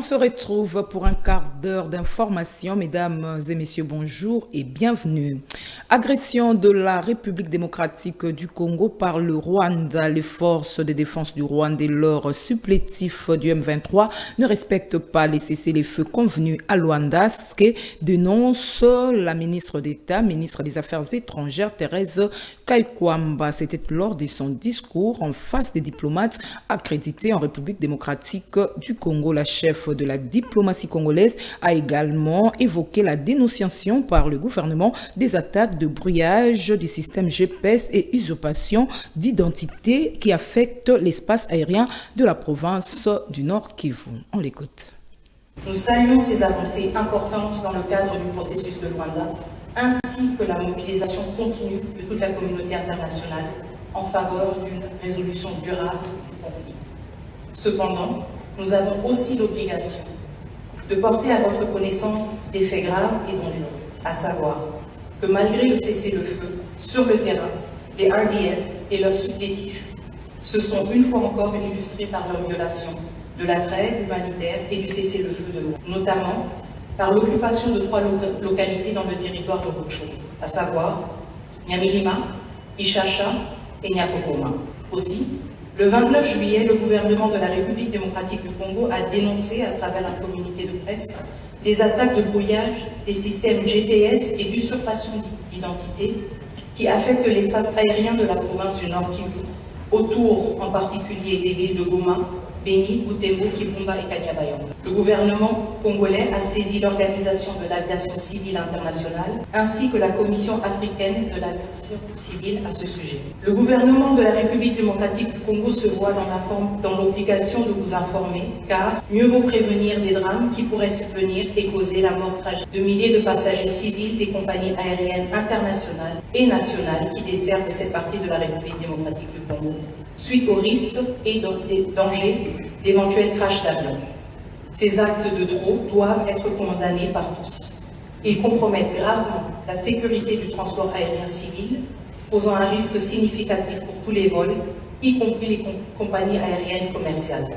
On se retrouve pour un quart d'heure d'information. Mesdames et messieurs, bonjour et bienvenue. Agression de la République démocratique du Congo par le Rwanda. Les forces de défense du Rwanda et leurs supplétifs du M23 ne respectent pas les cessez-le-feu convenus à Luanda, ce que dénonce la ministre d'État, ministre des Affaires étrangères, Thérèse Kaikwamba. C'était lors de son discours en face des diplomates accrédités en République démocratique du Congo. La chef de la diplomatie congolaise a également évoqué la dénonciation par le gouvernement des attaques de brouillage du système GPS et usurpation d'identité qui affectent l'espace aérien de la province du Nord Kivu. On l'écoute. Nous saluons ces avancées importantes dans le cadre du processus de Luanda, ainsi que la mobilisation continue de toute la communauté internationale en faveur d'une résolution durable du conflit. Cependant, nous avons aussi l'obligation de porter à votre connaissance des faits graves et dangereux, à savoir que malgré le cessez-le-feu, sur le terrain, les RDF et leurs supplétifs se sont une fois encore illustrés par leur violation de la trêve humanitaire et du cessez-le-feu de l'eau, notamment par l'occupation de 3 localités dans le territoire de Rutshuru, à savoir Nyamilima, Ishasha et Nyakokoma. Aussi, le 29 juillet, le gouvernement de la République démocratique du Congo a dénoncé, à travers un communiqué de presse, des attaques de brouillage des systèmes GPS et d'usurpation d'identité qui affectent l'espace aérien de la province du Nord Kivu, autour en particulier des villes de Goma, Beni, Butembo, Kibumba et Kanyabayonga. Le gouvernement congolais a saisi l'Organisation de l'aviation civile internationale ainsi que la Commission africaine de l'aviation civile à ce sujet. Le gouvernement de la République démocratique du Congo se voit dans l'obligation de vous informer, car mieux vaut prévenir des drames qui pourraient survenir et causer la mort tragique de milliers de passagers civils des compagnies aériennes internationales et nationales qui desservent cette partie de la République démocratique du Congo, suite aux risques et dangers d'éventuels crashs d'avion. Ces actes de trop doivent être condamnés par tous. Ils compromettent gravement la sécurité du transport aérien civil, posant un risque significatif pour tous les vols, y compris les compagnies aériennes commerciales.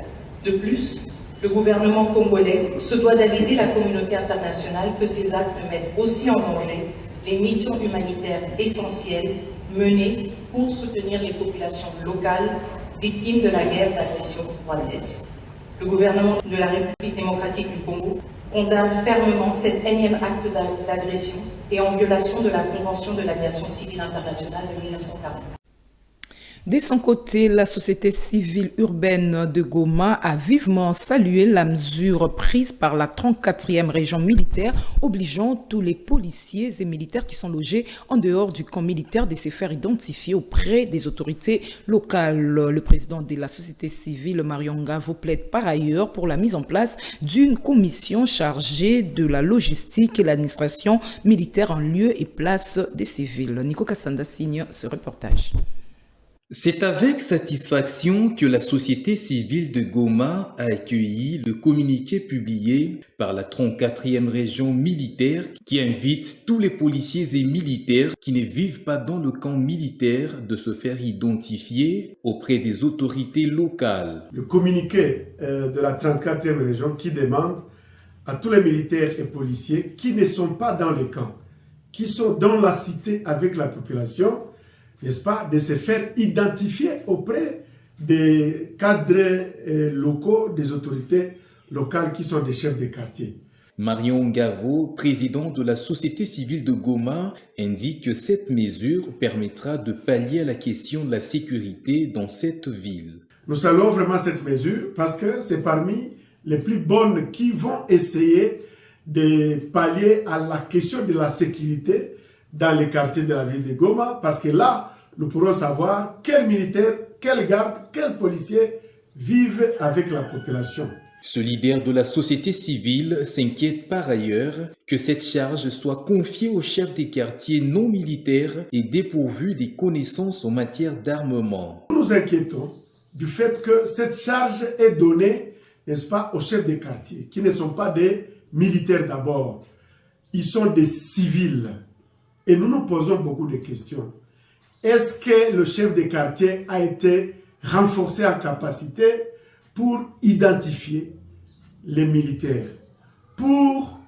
De plus, le gouvernement congolais se doit d'aviser la communauté internationale que ces actes mettent aussi en danger les missions humanitaires essentielles menées pour soutenir les populations locales victimes de la guerre d'agression rwandaise. Le gouvernement de la République démocratique du Congo condamne fermement cet énième acte d'agression et en violation de la Convention de l'aviation civile internationale de 1940. De son côté, la société civile urbaine de Goma a vivement salué la mesure prise par la 34e région militaire, obligeant tous les policiers et militaires qui sont logés en dehors du camp militaire de se faire identifier auprès des autorités locales. Le président de la société civile, Marion Ngavo, plaide par ailleurs pour la mise en place d'une commission chargée de la logistique et l'administration militaire en lieu et place des civils. Nico Kassanda signe ce reportage. C'est avec satisfaction que la société civile de Goma a accueilli le communiqué publié par la 34e région militaire qui invite tous les policiers et militaires qui ne vivent pas dans le camp militaire de se faire identifier auprès des autorités locales. Le communiqué de la 34e région qui demande à tous les militaires et policiers qui ne sont pas dans les camps, qui sont dans la cité avec la population, n'est-ce pas, de se faire identifier auprès des cadres locaux, des autorités locales qui sont des chefs de quartier. Marion Ngavo, président de la société civile de Goma, indique que cette mesure permettra de pallier à la question de la sécurité dans cette ville. Nous saluons vraiment cette mesure parce que c'est parmi les plus bonnes qui vont essayer de pallier à la question de la sécurité dans les quartiers de la ville de Goma, parce que là, nous pourrons savoir quels militaires, quels gardes, quels policiers vivent avec la population. Ce leader de la société civile s'inquiète par ailleurs que cette charge soit confiée aux chefs des quartiers non militaires et dépourvus des connaissances en matière d'armement. Nous nous inquiétons du fait que cette charge est donnée, n'est-ce pas, aux chefs des quartiers, qui ne sont pas des militaires d'abord. Ils sont des civils. Et nous nous posons beaucoup de questions. Est-ce que le chef de quartier a été renforcé en capacité pour identifier les militaires pour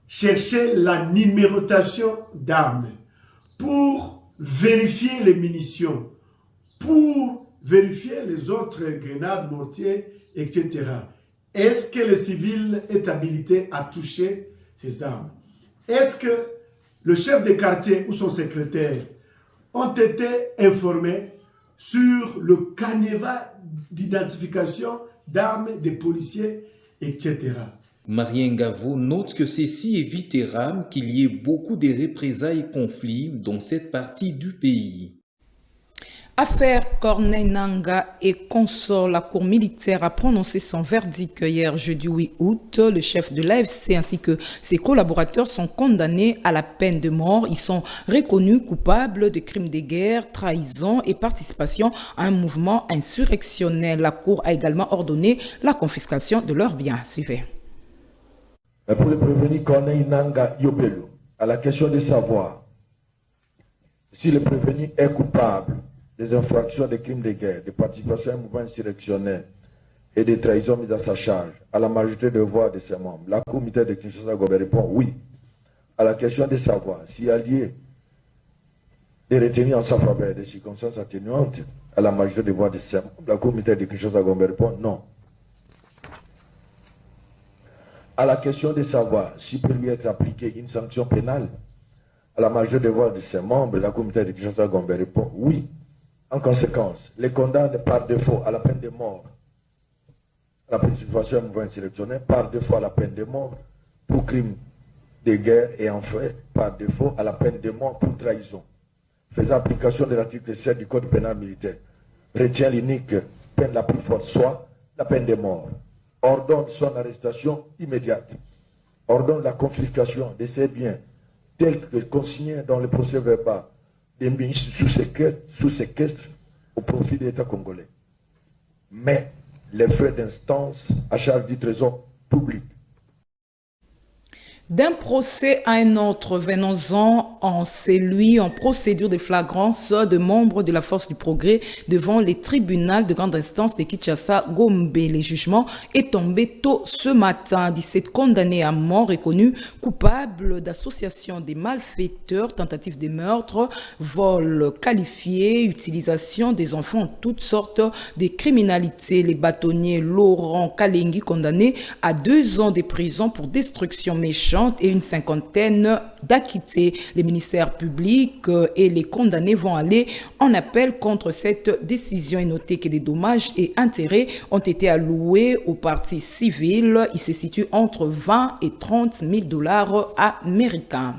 chercher la numérotation d'armes, pour vérifier les munitions, pour vérifier les autres grenades, mortiers, etc. Est-ce que le civil est habilité à toucher ces armes? Est-ce que le chef de quartier ou son secrétaire ont été informés sur le canevas d'identification d'armes des policiers, etc. Marien Gavo note que ceci évitera qu'il y ait beaucoup de représailles et conflits dans cette partie du pays. Affaire Corneille Nangaa et consort, la Cour militaire a prononcé son verdict hier jeudi 8 août. Le chef de l'AFC ainsi que ses collaborateurs sont condamnés à la peine de mort. Ils sont reconnus coupables de crimes de guerre, trahison et participation à un mouvement insurrectionnel. La Cour a également ordonné la confiscation de leurs biens. Suivez. Pour le prévenu Corneille Nangaa Yopelo, à la question de savoir si le prévenu est coupable des infractions des crimes de guerre, de participation à un mouvement insurrectionnel et de trahison mise à sa charge, à la majorité de voix de ses membres, la Cour militaire de Kinshasa-Gombe répond oui. À la question de savoir s'il y a lieu de retenir en sa faveur des circonstances atténuantes, à la majorité de voix de ses membres, la Cour militaire de Kinshasa-Gombe répond non. À la question de savoir si peut lui être appliquée une sanction pénale, à la majorité de voix de ses membres, la Cour militaire de Kinshasa-Gombe répond oui. En conséquence, les condamne par défaut à la peine de mort, à la participation à un mouvement insurrectionnel, par défaut à la peine de mort pour crime de guerre et enfin par défaut à la peine de mort pour trahison. Faisant application de l'article 7 du Code pénal militaire, retient l'unique peine la plus forte, soit la peine de mort. Ordonne son arrestation immédiate. Ordonne la confiscation de ses biens tels que consignés dans le procès verbal des ministres sous séquestre au profit de l'État congolais. Mais les frais d'instance à charge du trésor public. D'un procès à un autre, venons-en en celui en procédure de flagrance de membres de la Force du Progrès devant les tribunaux de grande instance de Kinshasa-Gombe. Le jugement est tombé tôt ce matin. 17 condamnés à mort reconnus coupables d'association des malfaiteurs, tentative de meurtre, vol qualifié, utilisation des enfants en toutes sortes de criminalités. Les bâtonniers Laurent Kalengi condamné à 2 ans de prison pour destruction méchante et une cinquantaine d'acquittés. Les ministères publics et les condamnés vont aller en appel contre cette décision. Et notez que des dommages et intérêts ont été alloués aux parties civiles. Ils se situent entre 20 et 30 000 $ américains.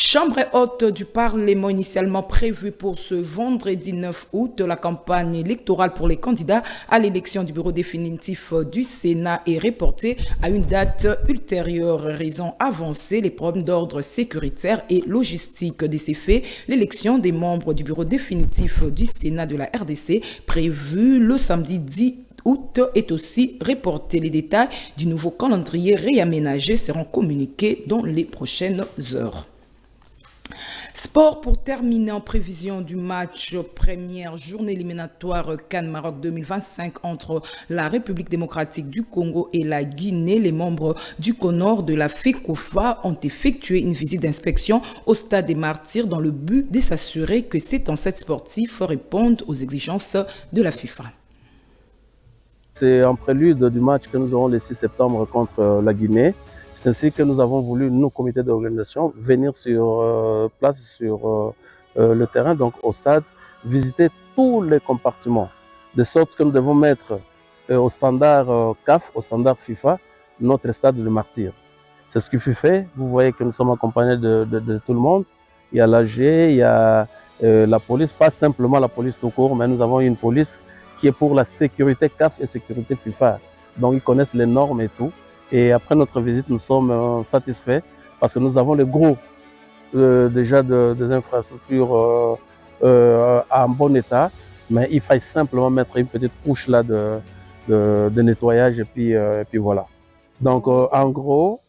Chambre haute du Parlement initialement prévue pour ce vendredi 9 août, la campagne électorale pour les candidats à l'élection du bureau définitif du Sénat est reportée à une date ultérieure. Raison avancée, les problèmes d'ordre sécuritaire et logistique. De ces faits, l'élection des membres du bureau définitif du Sénat de la RDC prévue le samedi 10 août est aussi reportée. Les détails du nouveau calendrier réaménagé seront communiqués dans les prochaines heures. Sport pour terminer en prévision du match première journée éliminatoire CAN Maroc 2025 entre la République démocratique du Congo et la Guinée. Les membres du CONOR de la FECOFA ont effectué une visite d'inspection au stade des Martyrs dans le but de s'assurer que ces ancêtres sportifs répondent aux exigences de la FIFA. C'est en prélude du match que nous aurons le 6 septembre contre la Guinée. C'est ainsi que nous avons voulu, nos comités d'organisation, venir sur place, sur le terrain, donc au stade, visiter tous les compartiments, de sorte que nous devons mettre au standard CAF, au standard FIFA, notre stade de martyrs. C'est ce qui fut fait. Vous voyez que nous sommes accompagnés de tout le monde. Il y a l'AG, il y a la police, pas simplement la police tout court, mais nous avons une police qui est pour la sécurité CAF et sécurité FIFA. Donc ils connaissent les normes et tout. Et après notre visite, nous sommes satisfaits parce que nous avons le gros déjà des infrastructures en bon état, mais il faille simplement mettre une petite couche là de nettoyage et puis voilà. Donc en gros,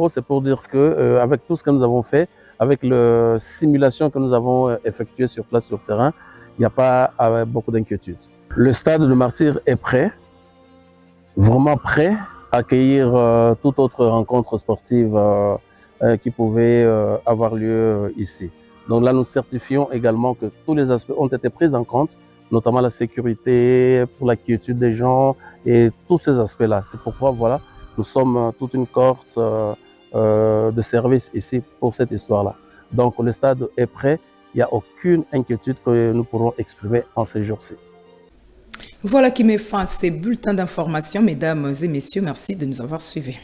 c'est pour dire que avec tout ce que nous avons fait, avec la simulation que nous avons effectuée sur place sur le terrain, il n'y a pas beaucoup d'inquiétude. Le stade de Martyrs est prêt, vraiment prêt. accueillir toute autre rencontre sportive qui pouvait avoir lieu ici. Donc là, nous certifions également que tous les aspects ont été pris en compte, notamment la sécurité, pour la quiétude des gens et tous ces aspects-là. C'est pourquoi, voilà, nous sommes toute une cohorte de service ici pour cette histoire-là. Donc le stade est prêt, il n'y a aucune inquiétude que nous pourrons exprimer en ces jours-ci. Voilà qui met fin à ces bulletins d'information. Mesdames et messieurs, merci de nous avoir suivis.